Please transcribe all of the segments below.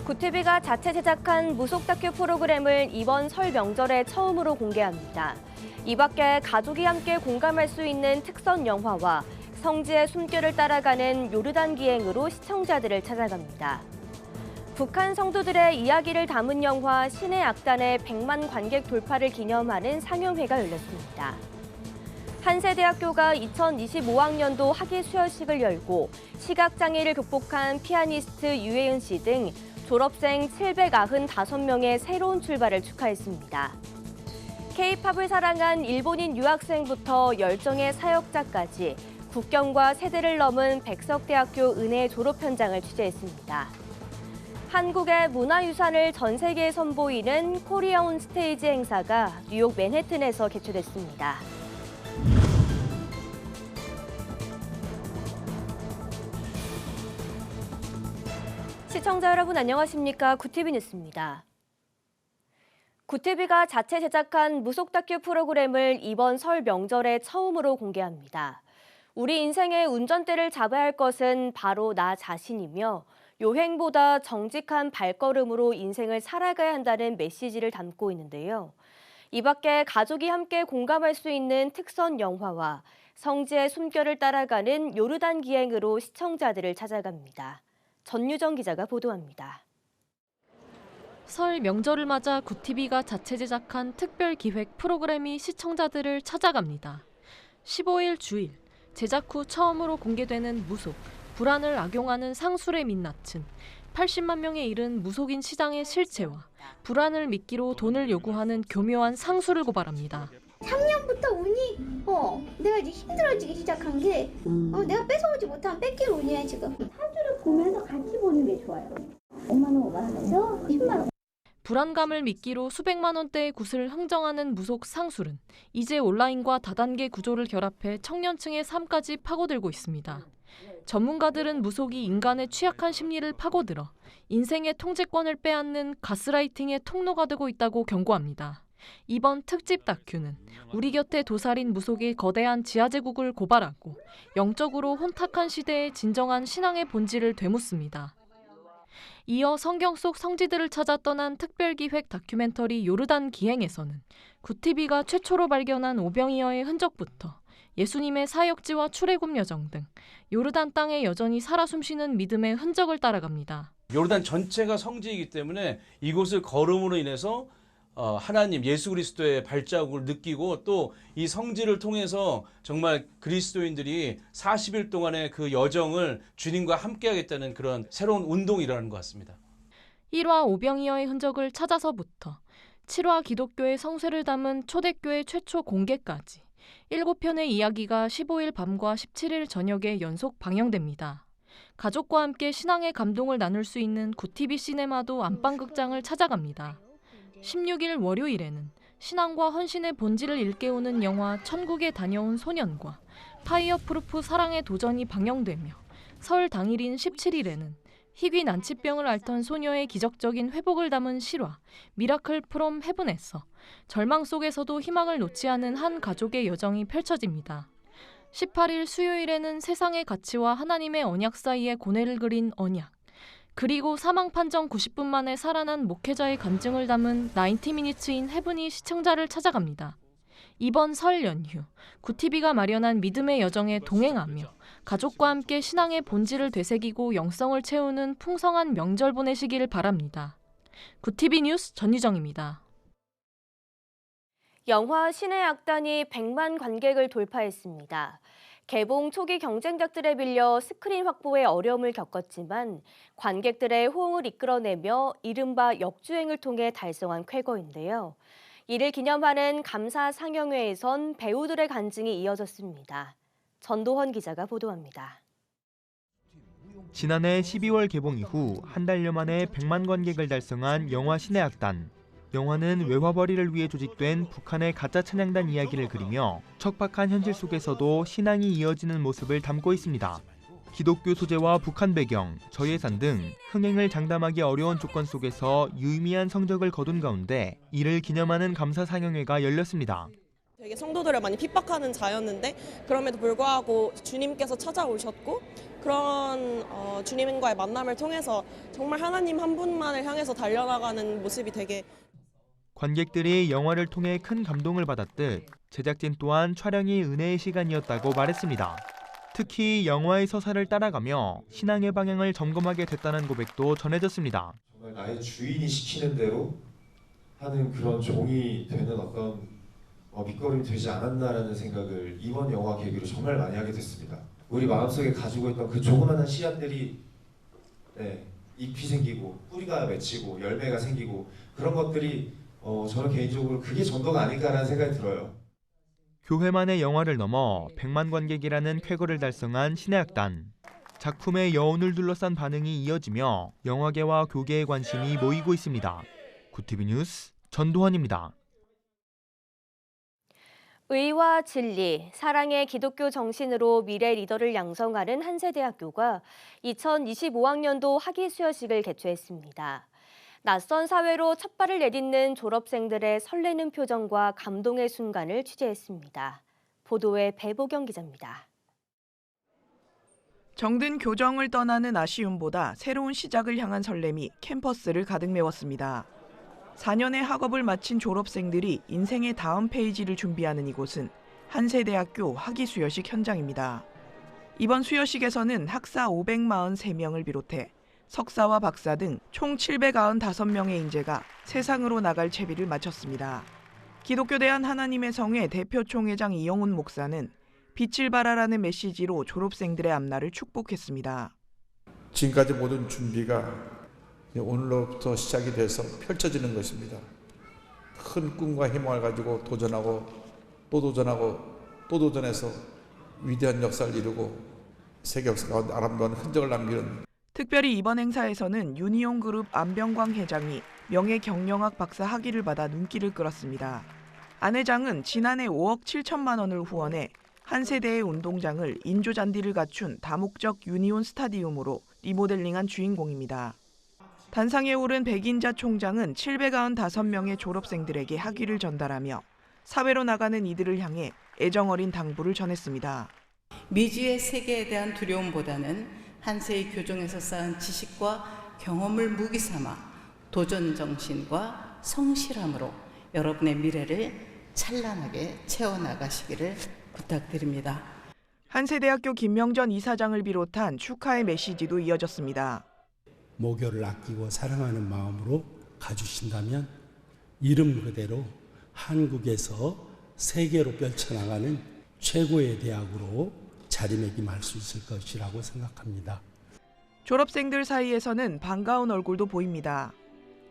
구티비가 자체 제작한 무속 다큐 프로그램을 이번 설 명절에 처음으로 공개합니다. 이 밖에 가족이 함께 공감할 수 있는 특선 영화와 성지의 숨결을 따라가는 요르단 기행으로 시청자들을 찾아갑니다. 북한 성도들의 이야기를 담은 영화 신의 악단의 100만 관객 돌파를 기념하는 상영회가 열렸습니다. 한세대학교가 2025학년도 학예 수여식을 열고 시각장애를 극복한 피아니스트 유혜은 씨 등 졸업생 795명의 새로운 출발을 축하했습니다. K-팝을 사랑한 일본인 유학생부터 열정의 사역자까지 국경과 세대를 넘은 백석대학교 은혜 졸업 현장을 취재했습니다. 한국의 문화유산을 전 세계에 선보이는 코리아 온 스테이지 행사가 뉴욕 맨해튼에서 개최됐습니다. 시청자 여러분 안녕하십니까? 구티비 뉴스입니다. 구티비가 자체 제작한 무속 다큐 프로그램을 이번 설 명절에 처음으로 공개합니다. 우리 인생의 운전대를 잡아야 할 것은 바로 나 자신이며 요행보다 정직한 발걸음으로 인생을 살아가야 한다는 메시지를 담고 있는데요. 이 밖에 가족이 함께 공감할 수 있는 특선 영화와 성지의 숨결을 따라가는 요르단 기행으로 시청자들을 찾아갑니다. 전유정 기자가 보도합니다. 설 명절을 맞아 구티비가 자체 제작한 특별 기획 프로그램이 시청자들을 찾아갑니다. 15일 주일, 제작 후 처음으로 공개되는 무속, 불안을 악용하는 상술의 민낯은 80만 명에 이른 무속인 시장의 실체와 불안을 미끼로 돈을 요구하는 교묘한 상술을 고발합니다. 작년부터 운이 내가 이제 힘들어지기 시작한 게 내가 뺏어오지 못한 뺏길 운이야 지금. 사주를 보면서 같이 보는 게 좋아요. 5만 원, 5만 원에서 10만 원. 불안감을 미끼로 수백만 원대의 굿을 흥정하는 무속 상술은 이제 온라인과 다단계 구조를 결합해 청년층의 삶까지 파고들고 있습니다. 전문가들은 무속이 인간의 취약한 심리를 파고들어 인생의 통제권을 빼앗는 가스라이팅의 통로가 되고 있다고 경고합니다. 이번 특집 다큐는 우리 곁에 도사린 무속의 거대한 지하제국을 고발하고 영적으로 혼탁한 시대의 진정한 신앙의 본질을 되묻습니다. 이어 성경 속 성지들을 찾아 떠난 특별기획 다큐멘터리 요르단 기행에서는 구티비가 최초로 발견한 오병이어의 흔적부터 예수님의 사역지와 출애굽 여정 등 요르단 땅에 여전히 살아 숨쉬는 믿음의 흔적을 따라갑니다. 요르단 전체가 성지이기 때문에 이곳을 걸음으로 인해서 하나님 예수 그리스도의 발자국을 느끼고 또 이 성지를 통해서 정말 그리스도인들이 40일 동안의 그 여정을 주님과 함께하겠다는 그런 새로운 운동이 일어나는 것 같습니다. 1화 오병이어의 흔적을 찾아서부터 7화 기독교의 성쇠를 담은 초대교회 최초 공개까지 7편의 이야기가 15일 밤과 17일 저녁에 연속 방영됩니다. 가족과 함께 신앙의 감동을 나눌 수 있는 구티비 시네마도 안방극장을 찾아갑니다. 16일 월요일에는 신앙과 헌신의 본질을 일깨우는 영화 천국에 다녀온 소년과 파이어프루프 사랑의 도전이 방영되며 설 당일인 17일에는 희귀 난치병을 앓던 소녀의 기적적인 회복을 담은 실화 미라클 프롬 헤븐에서 절망 속에서도 희망을 놓지 않은 한 가족의 여정이 펼쳐집니다. 18일 수요일에는 세상의 가치와 하나님의 언약 사이의 고뇌를 그린 언약, 그리고 사망 판정 90분 만에 살아난 목회자의 간증을 담은 90미니츠인 헤븐이 시청자를 찾아갑니다. 이번 설 연휴, 구티비가 마련한 믿음의 여정에 동행하며 가족과 함께 신앙의 본질을 되새기고 영성을 채우는 풍성한 명절 보내시기를 바랍니다. 구티비 뉴스 전유정입니다. 영화 신의 악단이 100만 관객을 돌파했습니다. 개봉 초기 경쟁작들에 빌려 스크린 확보에 어려움을 겪었지만 관객들의 호응을 이끌어내며 이른바 역주행을 통해 달성한 쾌거인데요. 이를 기념하는 감사 상영회에선 배우들의 간증이 이어졌습니다. 전도헌 기자가 보도합니다. 지난해 12월 개봉 이후 한 달여 만에 100만 관객을 달성한 영화 신의 악단. 영화는 외화벌이를 위해 조직된 북한의 가짜 찬양단 이야기를 그리며 척박한 현실 속에서도 신앙이 이어지는 모습을 담고 있습니다. 기독교 소재와 북한 배경, 저예산 등 흥행을 장담하기 어려운 조건 속에서 유의미한 성적을 거둔 가운데 이를 기념하는 감사 상영회가 열렸습니다. 되게 성도들을 많이 핍박하는 자였는데 그럼에도 불구하고 주님께서 찾아오셨고 그런 주님과의 만남을 통해서 정말 하나님 한 분만을 향해서 달려나가는 모습이 되게 관객들이 영화를 통해 큰 감동을 받았듯 제작진 또한 촬영이 은혜의 시간이었다고 말했습니다. 특히 영화의 서사를 따라가며 신앙의 방향을 점검하게 됐다는 고백도 전해졌습니다. 정말 나의 주인이 시키는 대로 하는 그런 종이 되는 어떤 밑거름이 되지 않았나라는 생각을 이번 영화 계기로 정말 많이 하게 됐습니다. 우리 마음속에 가지고 있던 그 조그마한 씨앗들이 잎이 생기고 뿌리가 맺히고 열매가 생기고 그런 것들이 저는 개인적으로 그게 전도가 아닐까라는 생각이 들어요. 교회만의 영화를 넘어 100만 관객이라는 쾌거를 달성한 신해악단. 작품의 여운을 둘러싼 반응이 이어지며 영화계와 교계의 관심이 모이고 있습니다. 구티비 뉴스 전도환입니다. 의와 진리, 사랑의 기독교 정신으로 미래 리더를 양성하는 한세대학교가 2025학년도 학위 수여식을 개최했습니다. 낯선 사회로 첫 발을 내딛는 졸업생들의 설레는 표정과 감동의 순간을 취재했습니다. 보도에 배보경 기자입니다. 정든 교정을 떠나는 아쉬움보다 새로운 시작을 향한 설렘이 캠퍼스를 가득 메웠습니다. 4년의 학업을 마친 졸업생들이 인생의 다음 페이지를 준비하는 이곳은 한세대학교 학위 수여식 현장입니다. 이번 수여식에서는 학사 543명을 비롯해 석사와 박사 등 총 795명의 인재가 세상으로 나갈 채비를 마쳤습니다. 기독교대한 하나님의 성회 대표 총회장 이영훈 목사는 빛을 발하라는 메시지로 졸업생들의 앞날을 축복했습니다. 지금까지 모든 준비가 오늘로부터 시작이 돼서 펼쳐지는 것입니다. 큰 꿈과 희망을 가지고 도전하고 또 도전하고 또 도전해서 위대한 역사를 이루고 세계 역사 가운데 아름다운 흔적을 남기는 특별히 이번 행사에서는 유니온 그룹 안병광 회장이 명예경영학 박사 학위를 받아 눈길을 끌었습니다. 안 회장은 지난해 5억 7천만 원을 후원해 한 세대의 운동장을 인조잔디를 갖춘 다목적 유니온 스타디움으로 리모델링한 주인공입니다. 단상에 오른 백인자 총장은 795명의 졸업생들에게 학위를 전달하며 사회로 나가는 이들을 향해 애정어린 당부를 전했습니다. 미지의 세계에 대한 두려움보다는 한세의 교정에서 쌓은 지식과 경험을 무기 삼아 도전 정신과 성실함으로 여러분의 미래를 찬란하게 채워나가시기를 부탁드립니다. 한세대학교 김명전 이사장을 비롯한 축하의 메시지도 이어졌습니다. 모교를 아끼고 사랑하는 마음으로 가주신다면 이름 그대로 한국에서 세계로 펼쳐나가는 최고의 대학으로 자리매김할 수 있을 것이라고 생각합니다. 졸업생들 사이에서는 반가운 얼굴도 보입니다.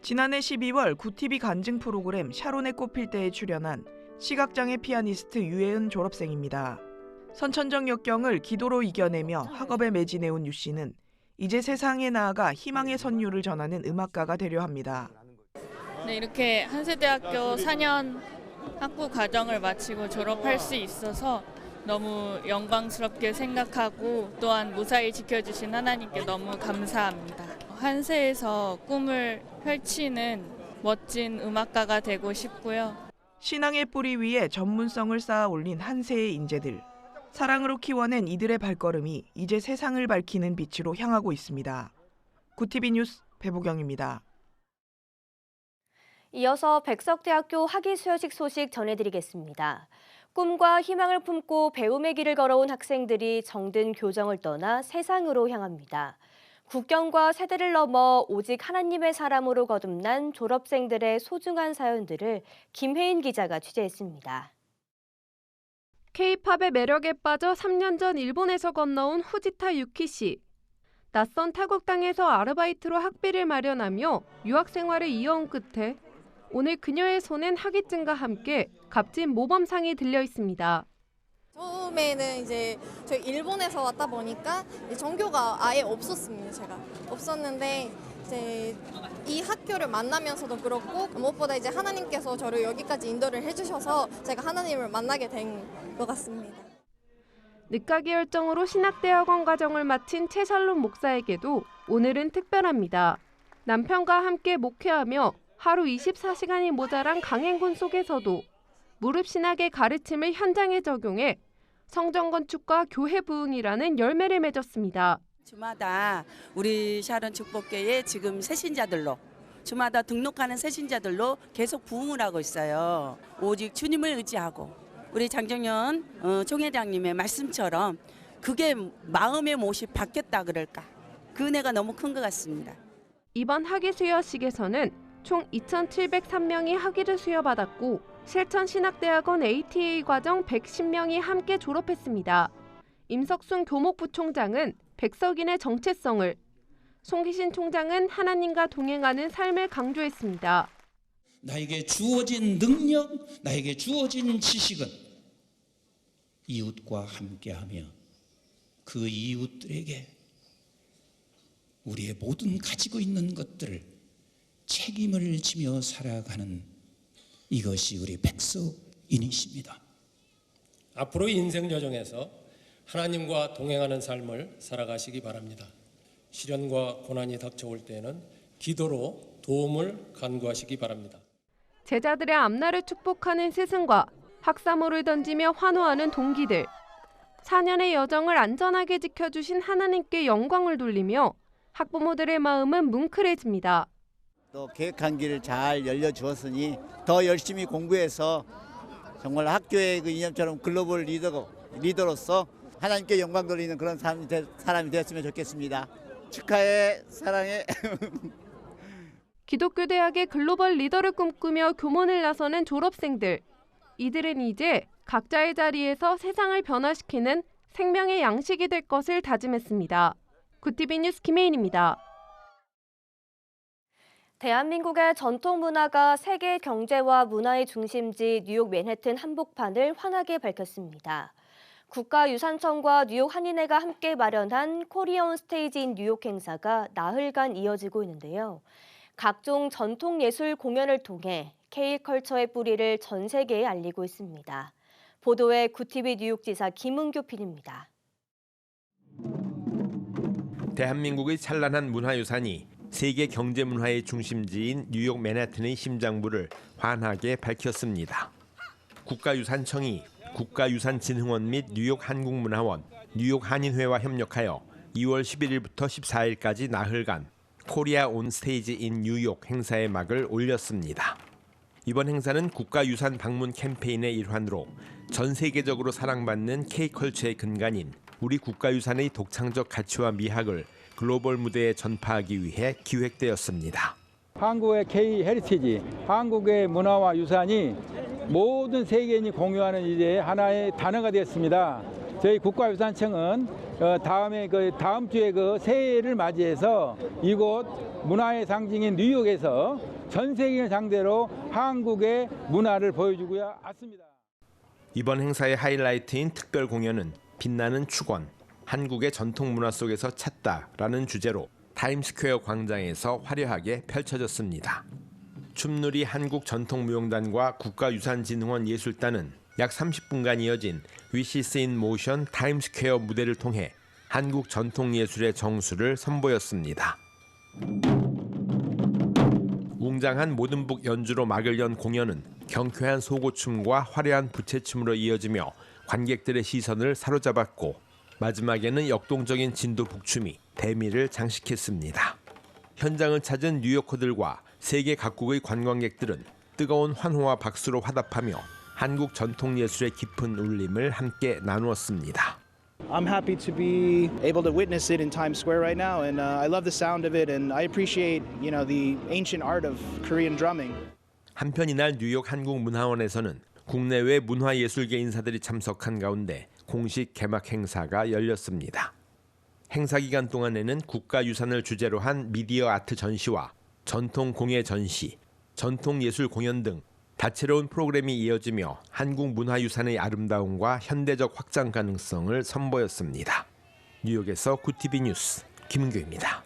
지난해 12월 구티비 간증 프로그램 샤론의 꽃필 때에 출연한 시각장애 피아니스트 유혜은 졸업생입니다. 선천적 역경을 기도로 이겨내며 학업에 매진해온 유 씨는 이제 세상에 나아가 희망의 선율을 전하는 음악가가 되려 합니다. 네, 이렇게 한세대학교 4년 학부 과정을 마치고 졸업할 수 있어서 너무 영광스럽게 생각하고 또한 무사히 지켜주신 하나님께 너무 감사합니다. 한세에서 꿈을 펼치는 멋진 음악가가 되고 싶고요. 신앙의 뿌리 위에 전문성을 쌓아 올린 한세의 인재들. 사랑으로 키워낸 이들의 발걸음이 이제 세상을 밝히는 빛으로 향하고 있습니다. 구티비 뉴스 배보경입니다. 이어서 백석대학교 학위 수여식 소식 전해드리겠습니다. 꿈과 희망을 품고 배움의 길을 걸어온 학생들이 정든 교정을 떠나 세상으로 향합니다. 국경과 세대를 넘어 오직 하나님의 사람으로 거듭난 졸업생들의 소중한 사연들을 김혜인 기자가 취재했습니다. K-팝의 매력에 빠져 3년 전 일본에서 건너온 후지타 유키 씨. 낯선 타국 땅에서 아르바이트로 학비를 마련하며 유학 생활을 이어온 끝에 오늘 그녀의 손엔 학위증과 함께 값진 모범상이 들려 있습니다. 처음에는 이제 저희 일본에서 왔다 보니까 전교가 아예 없었습니다. 제가 없었는데 이제 이 학교를 만나면서도 그렇고 무엇보다 이제 하나님께서 저를 여기까지 인도를 해주셔서 제가 하나님을 만나게 된 것 같습니다. 늦가기 열정으로 신학대학원 과정을 마친 최샬롬 목사에게도 오늘은 특별합니다. 남편과 함께 목회하며 하루 24시간이 모자란 강행군 속에서도 무릎 신학의 가르침을 현장에 적용해 성전 건축과 교회 부흥이라는 열매를 맺었습니다. 주마다 우리 샤론 축복교회 지금 새신자들로 주마다 등록하는 새신자들로 계속 부흥을 하고 있어요. 오직 주님을 의지하고 우리 장정연 총회장님의 말씀처럼 그게 마음의 못이 바뀌었다 그럴까. 그 은혜가 너무 큰 것 같습니다. 이번 학위 수여식에서는 총 2,703명이 학위를 수여받았고 실천신학대학원 ATA 과정 110명이 함께 졸업했습니다. 임석순 교목부총장은 백석인의 정체성을, 송기신 총장은 하나님과 동행하는 삶을 강조했습니다. 나에게 주어진 능력, 나에게 주어진 지식은 이웃과 함께하며 그 이웃들에게 우리의 모든 가지고 있는 것들을 책임을 지며 살아가는 이것이 우리 백석인이십니다. 앞으로 인생 여정에서 하나님과 동행하는 삶을 살아가시기 바랍니다. 시련과 고난이 닥쳐올 때에는 기도로 도움을 간구하시기 바랍니다. 제자들의 앞날을 축복하는 스승과 학사모를 던지며 환호하는 동기들. 4년의 여정을 안전하게 지켜주신 하나님께 영광을 돌리며 학부모들의 마음은 뭉클해집니다. 또 계획한 길을 잘 열려주었으니 더 열심히 공부해서 정말 학교의 그 이념처럼 글로벌 리더로서 하나님께 영광 돌리는 그런 사람이 되었으면 좋겠습니다. 축하해, 사랑해. 기독교 대학의 글로벌 리더를 꿈꾸며 교문을 나서는 졸업생들. 이들은 이제 각자의 자리에서 세상을 변화시키는 생명의 양식이 될 것을 다짐했습니다. 굿티비 뉴스 김혜인입니다. 대한민국의 전통 문화가 세계 경제와 문화의 중심지 뉴욕 맨해튼 한복판을 환하게 밝혔습니다. 국가유산청과 뉴욕 한인회가 함께 마련한 코리아 온 스테이지 인 뉴욕 행사가 나흘간 이어지고 있는데요. 각종 전통 예술 공연을 통해 K컬처의 뿌리를 전 세계에 알리고 있습니다. 보도에 굿티비 뉴욕 지사 김은교 PD입니다. 대한민국의 찬란한 문화유산이 세계 경제문화의 중심지인 뉴욕 맨해튼의 심장부를 환하게 밝혔습니다. 국가유산청이 국가유산진흥원 및 뉴욕 한국문화원, 뉴욕 한인회와 협력하여 2월 11일부터 14일까지 나흘간 코리아 온 스테이지 인 뉴욕 행사의 막을 올렸습니다. 이번 행사는 국가유산 방문 캠페인의 일환으로 전 세계적으로 사랑받는 K컬처의 근간인 우리 국가유산의 독창적 가치와 미학을 글로벌 무대에 전파하기 위해 기획되었습니다. 한국의 K-헤리티지, 한국의 문화와 유산이 모든 세계인이 공유하는 이제 하나의 단어가 되었습니다. 저희 국가유산청은 다음 주에 새해를 맞이해서 이곳 문화의 상징인 뉴욕에서 전 세계를 상대로 한국의 문화를 보여주고야 왔습니다. 이번 행사의 하이라이트인 특별 공연은 빛나는 축원, 한국의 전통 문화 속에서 찾다라는 주제로 타임스퀘어 광장에서 화려하게 펼쳐졌습니다. 춤누리 한국전통무용단과 국가유산진흥원 예술단은 약 30분간 이어진 위시스 인 모션 타임스퀘어 무대를 통해 한국 전통예술의 정수를 선보였습니다. 웅장한 모든북 연주로 막을 연 공연은 경쾌한 소고춤과 화려한 부채춤으로 이어지며 관객들의 시선을 사로잡았고 마지막에는 역동적인 진도 북춤이 대미를 장식했습니다. 현장을 찾은 뉴요커들과 세계 각국의 관광객들은 뜨거운 환호와 박수로 화답하며 한국 전통예술의 깊은 울림을 함께 나누었습니다. I'm happy to be able to witness it in Times Square right now, and I love the sound of it, and I appreciate, the ancient art of Korean drumming. 한편 이날 뉴욕 한국문화원에서는 국내외 문화예술계 인사들이 참석한 가운데 공식 개막 행사가 열렸습니다. 행사 기간 동안에는 국가유산을 주제로 한 미디어 아트 전시와 전통 공예 전시, 전통 예술 공연 등 다채로운 프로그램이 이어지며 한국 문화유산의 아름다움과 현대적 확장 가능성을 선보였습니다. 뉴욕에서 굿티비 뉴스 김은규입니다.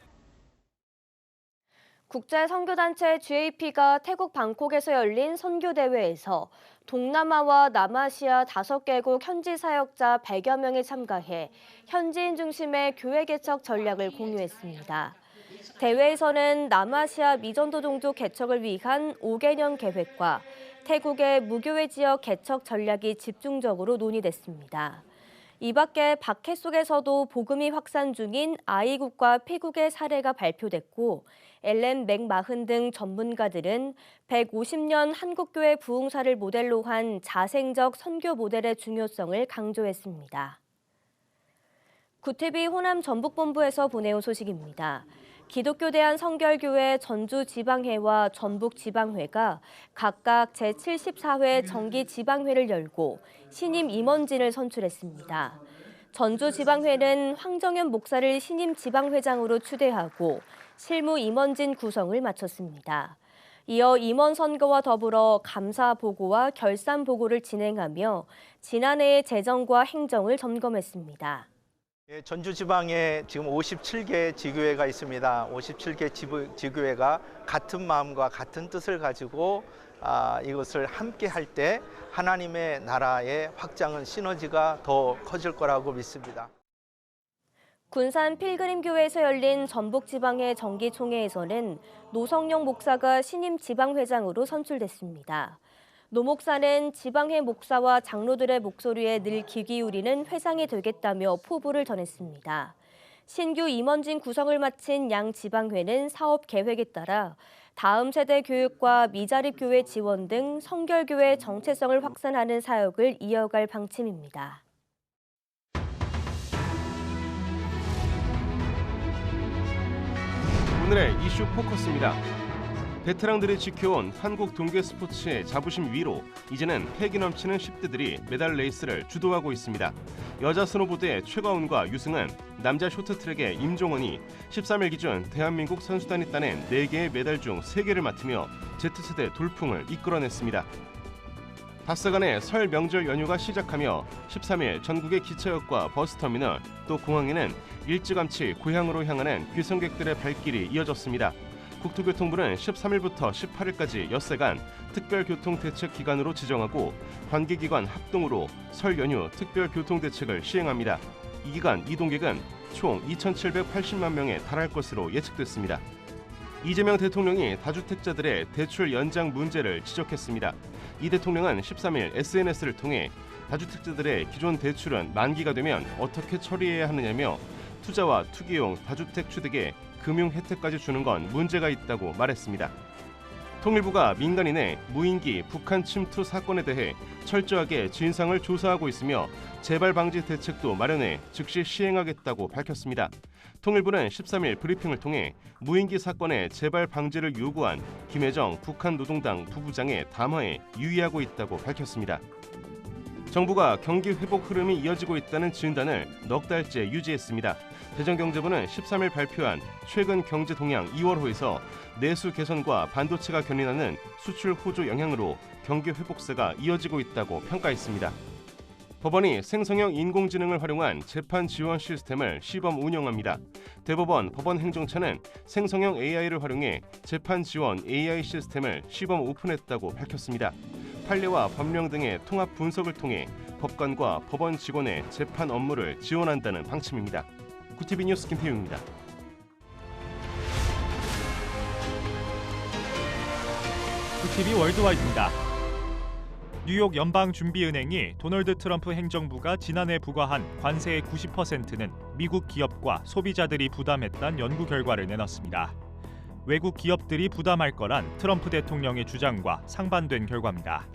국제선교단체 GAP가 태국 방콕에서 열린 선교대회에서 동남아와 남아시아 5개국 현지 사역자 100여 명이 참가해 현지인 중심의 교회 개척 전략을 공유했습니다. 대회에서는 남아시아 미전도 종족 개척을 위한 5개년 계획과 태국의 무교회 지역 개척 전략이 집중적으로 논의됐습니다. 이 밖에 박해 속에서도 복음이 확산 중인 아이국과 피국의 사례가 발표됐고 엘렌 맥마흔 등 전문가들은 150년 한국교회 부흥사를 모델로 한 자생적 선교 모델의 중요성을 강조했습니다. 구티비 호남 전북본부에서 보내온 소식입니다. 기독교 대한성결교회 전주지방회와 전북지방회가 각각 제74회 정기지방회를 열고 신임 임원진을 선출했습니다. 전주지방회는 황정현 목사를 신임 지방회장으로 추대하고 실무 임원진 구성을 마쳤습니다. 이어 임원 선거와 더불어 감사 보고와 결산 보고를 진행하며 지난해의 재정과 행정을 점검했습니다. 전주지방에 지금 57개 지교회가 있습니다. 57개 지교회가 같은 마음과 같은 뜻을 가지고 이것을 함께 할 때 하나님의 나라의 확장은 시너지가 더 커질 거라고 믿습니다. 군산 필그림교회에서 열린 전북지방회 정기총회에서는 노성영 목사가 신임 지방회장으로 선출됐습니다. 노 목사는 지방회 목사와 장로들의 목소리에 늘 귀 기울이는 회장이 되겠다며 포부를 전했습니다. 신규 임원진 구성을 마친 양 지방회는 사업 계획에 따라 다음 세대 교육과 미자립 교회 지원 등 성결교회 정체성을 확산하는 사역을 이어갈 방침입니다. 오늘의 이슈 포커스입니다. 베테랑들이 지켜온 한국 동계 스포츠의 자부심 위로 이제는 패기 넘치는 10대들이 메달 레이스를 주도하고 있습니다. 여자 스노보드의 최가운과 유승은, 남자 쇼트트랙의 임종원이 13일 기준 대한민국 선수단이 따낸 4개의 메달 중 3개를 맡으며 Z세대 돌풍을 이끌어냈습니다. 닷새간의 설 명절 연휴가 시작하며 13일 전국의 기차역과 버스터미널 또 공항에는 일찌감치 고향으로 향하는 귀성객들의 발길이 이어졌습니다. 국토교통부는 13일부터 18일까지 엿새간 특별교통대책 기간으로 지정하고 관계기관 합동으로 설 연휴 특별교통대책을 시행합니다. 이 기간 이동객은 총 2,780만 명에 달할 것으로 예측됐습니다. 이재명 대통령이 다주택자들의 대출 연장 문제를 지적했습니다. 이 대통령은 13일 SNS를 통해 다주택자들의 기존 대출은 만기가 되면 어떻게 처리해야 하느냐며 투자와 투기용 다주택 취득에 금융 혜택까지 주는 건 문제가 있다고 말했습니다. 통일부가 민간인의 무인기 북한 침투 사건에 대해 철저하게 진상을 조사하고 있으며 재발 방지 대책도 마련해 즉시 시행하겠다고 밝혔습니다. 통일부는 13일 브리핑을 통해 무인기 사건의 재발 방지를 요구한 김혜정 북한 노동당 부부장의 담화에 유의하고 있다고 밝혔습니다. 정부가 경기 회복 흐름이 이어지고 있다는 진단을 넉 달째 유지했습니다. 대전경제부는 13일 발표한 최근 경제 동향 2월호에서 내수 개선과 반도체가 견인하는 수출 호조 영향으로 경기 회복세가 이어지고 있다고 평가했습니다. 법원이 생성형 인공지능을 활용한 재판 지원 시스템을 시범 운영합니다. 대법원 법원행정처는 생성형 AI를 활용해 재판 지원 AI 시스템을 시범 오픈했다고 밝혔습니다. 판례와 법령 등의 통합 분석을 통해 법관과 법원 직원의 재판 업무를 지원한다는 방침입니다. 구티비 뉴스 김태용입니다. 구티비 월드와이드입니다. 뉴욕 연방준비은행이 도널드 트럼프 행정부가 지난해 부과한 관세의 90%는 미국 기업과 소비자들이 부담했다는 연구 결과를 내놨습니다. 외국 기업들이 부담할 거란 트럼프 대통령의 주장과 상반된 결과입니다.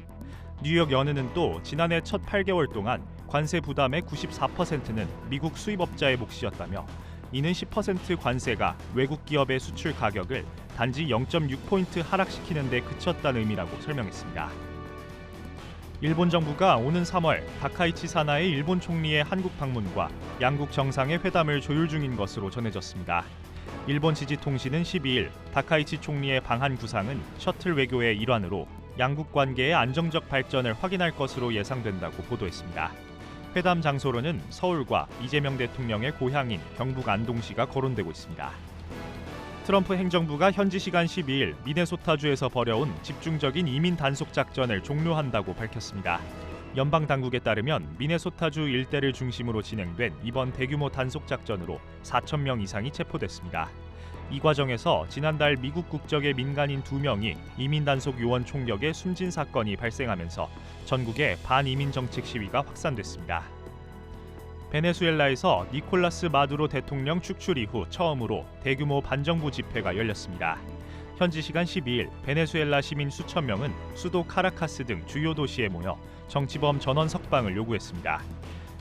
뉴욕 연은은 또 지난해 첫 8개월 동안 관세 부담의 94%는 미국 수입업자의 몫이었다며 이는 10% 관세가 외국 기업의 수출 가격을 단지 0.6포인트 하락시키는 데 그쳤다는 의미라고 설명했습니다. 일본 정부가 오는 3월 다카이치 사나이 일본 총리의 한국 방문과 양국 정상의 회담을 조율 중인 것으로 전해졌습니다. 일본 지지통신은 12일 다카이치 총리의 방한 구상은 셔틀 외교의 일환으로 양국 관계의 안정적 발전을 확인할 것으로 예상된다고 보도했습니다. 회담 장소로는 서울과 이재명 대통령의 고향인 경북 안동시가 거론되고 있습니다. 트럼프 행정부가 현지 시간 12일 미네소타주에서 벌여온 집중적인 이민 단속 작전을 종료한다고 밝혔습니다. 연방 당국에 따르면 미네소타주 일대를 중심으로 진행된 이번 대규모 단속 작전으로 4,000명 이상이 체포됐습니다. 이 과정에서 지난달 미국 국적의 민간인 2명이 이민 단속 요원 총격에 숨진 사건이 발생하면서 전국에 반이민 정책 시위가 확산됐습니다. 베네수엘라에서 니콜라스 마두로 대통령 축출 이후 처음으로 대규모 반정부 집회가 열렸습니다. 현지 시간 12일 베네수엘라 시민 수천 명은 수도 카라카스 등 주요 도시에 모여 정치범 전원 석방을 요구했습니다.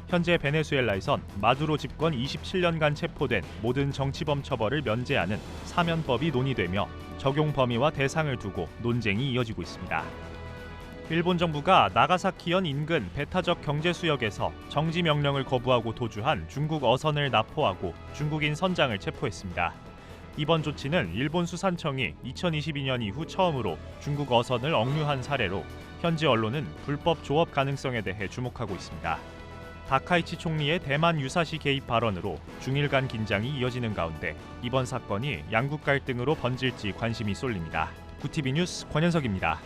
현재 베네수엘라에선 마두로 집권 27년간 체포된 모든 정치범 처벌을 면제하는 사면법이 논의되며 적용 범위와 대상을 두고 논쟁이 이어지고 있습니다. 일본 정부가 나가사키현 인근 배타적 경제수역에서 정지 명령을 거부하고 도주한 중국 어선을 납포하고 중국인 선장을 체포했습니다. 이번 조치는 일본 수산청이 2022년 이후 처음으로 중국 어선을 억류한 사례로 현지 언론은 불법 조업 가능성에 대해 주목하고 있습니다. 다카이치 총리의 대만 유사시 개입 발언으로 중일 간 긴장이 이어지는 가운데 이번 사건이 양국 갈등으로 번질지 관심이 쏠립니다. 구티비 뉴스 권현석입니다.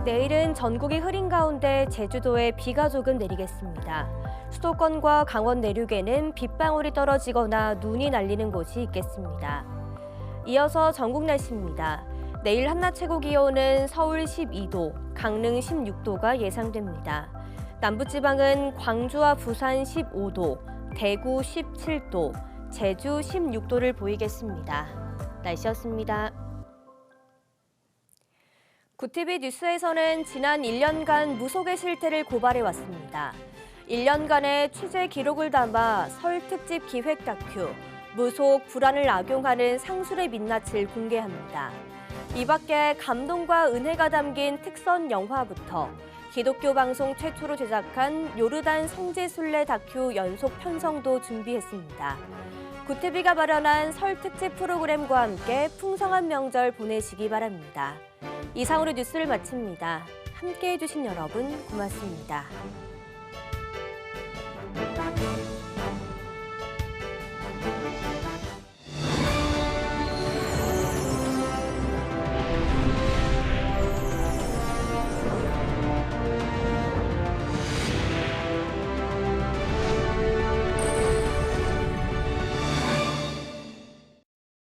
내일은 전국이 흐린 가운데 제주도에 비가 조금 내리겠습니다. 수도권과 강원 내륙에는 빗방울이 떨어지거나 눈이 날리는 곳이 있겠습니다. 이어서 전국 날씨입니다. 내일 한낮 최고 기온은 서울 12도, 강릉 16도가 예상됩니다. 남부지방은 광주와 부산 15도, 대구 17도, 제주 16도를 보이겠습니다. 날씨였습니다. 구티비 뉴스에서는 지난 1년간 무속의 실태를 고발해왔습니다. 1년간의 취재 기록을 담아 설 특집 기획 다큐 무속 불안을 악용하는 상술의 민낯을 공개합니다. 이 밖에 감동과 은혜가 담긴 특선 영화부터 기독교 방송 최초로 제작한 요르단 성지순례 다큐 연속 편성도 준비했습니다. 구티비가 마련한 설 특집 프로그램과 함께 풍성한 명절 보내시기 바랍니다. 이상으로 뉴스를 마칩니다. 함께해 주신 여러분 고맙습니다.